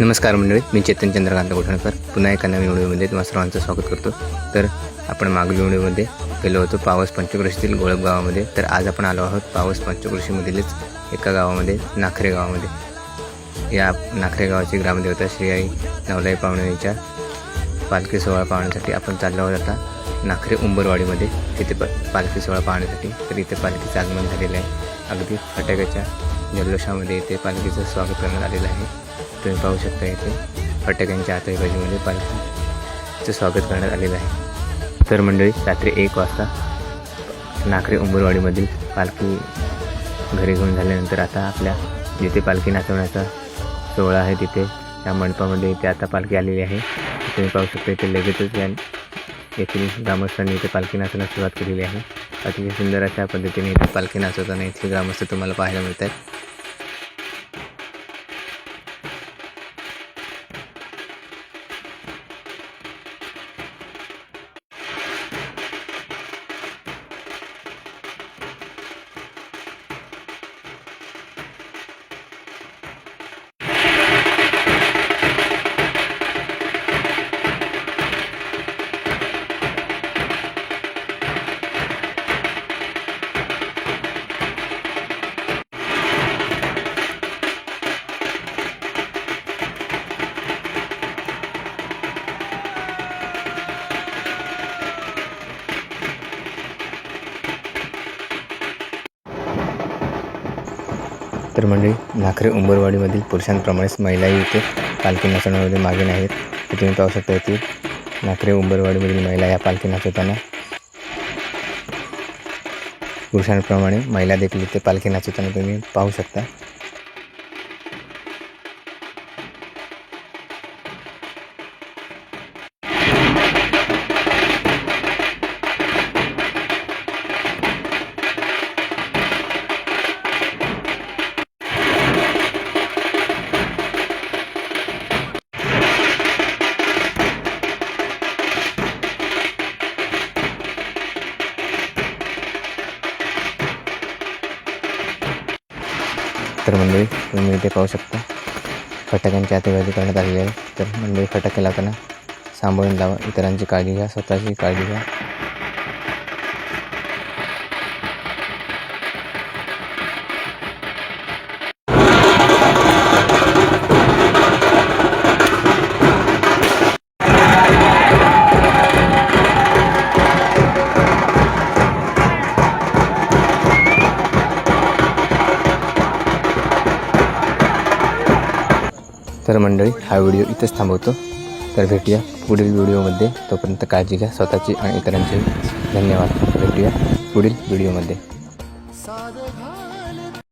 नमस्कार मंडळी, मी चेतन चंद्रकांत गोठणकर पुन्हा एका नवीन व्हिडिओमध्ये तुम्हा सर्वांचं स्वागत करतो। तर आपण मागील व्हिडिओमध्ये गेलो होतो पावस पंचक्रोशीतील गोळप गावामध्ये। तर आज आपण आलो आहोत पावस पंचक्रोशीमधीलच एका गावामध्ये, नाखरे गावामध्ये। या नाखरे गावाची ग्रामदेवता श्री आई नवलाई पावणेच्या पालखी सोहळा पाहण्यासाठी आपण चाललो आहोत आता नाखरे उंबरवाडीमध्ये। तिथे पालखी सोहळा पाहण्यासाठी तर इथे पालखीचं आगमन झालेलं आहे। अगदी फटाक्याच्या जल्लोषामध्ये इथे पालखीचं स्वागत करण्यात आलेलं आहे। तुम्ही पाहू शकता इथे फटाक्यांच्या आतही बाजूमध्ये पालखीचं स्वागत करण्यात आलेलं आहे। तर मंडळी, रात्री 1 वाजता नाखरे उंबरवाडीमधील पालखी घरी घेऊन झाल्यानंतर आता आपल्या जिथे पालखी नाचवण्याचा सोहळा आहे तिथे या मंडपामध्ये इथे आता पालखी आलेली आहे। तुम्ही पाहू शकता इथे लगेचच येथील ग्रामस्थांनी इथे पालखी नाचवण्यास सुरुवात केलेली आहे। अतिशय सुंदर अशा पद्धतीने इथे पालखी नाचवताना इथे ग्रामस्थ तुम्हाला पाहायला मिळतात। तर मंडळी, नाखरे उंबरवाडीमधील पुरुषांप्रमाणेच महिलाही इथे पालखी नाचवण्यामध्ये मागे नाहीत। तुम्ही पाहू शकता येथे नाखरे उंबरवाडीमधील महिला या पालखी नाचवताना पुरुषांप्रमाणे महिला देखील इथे पालखी नाचवताना तुम्ही पाहू शकता। तर मंडळी, तुम्ही इथे पाहू शकता फटाक्यांची आतिषबाजी करण्यात आलेली आहे। तर मंडळी, फटाके लावताना सांभाळून लावा, इतरांची काळजी घ्या, स्वतःची काळजी घ्या। तर मंडळी, हा व्हिडिओ इथेच थांबवतो। तर भेटूया पुढील व्हिडिओमध्ये। तोपर्यंत काळजी घ्या स्वतःची आणि इतरांची। धन्यवाद। भेटूया पुढील व्हिडिओमध्ये।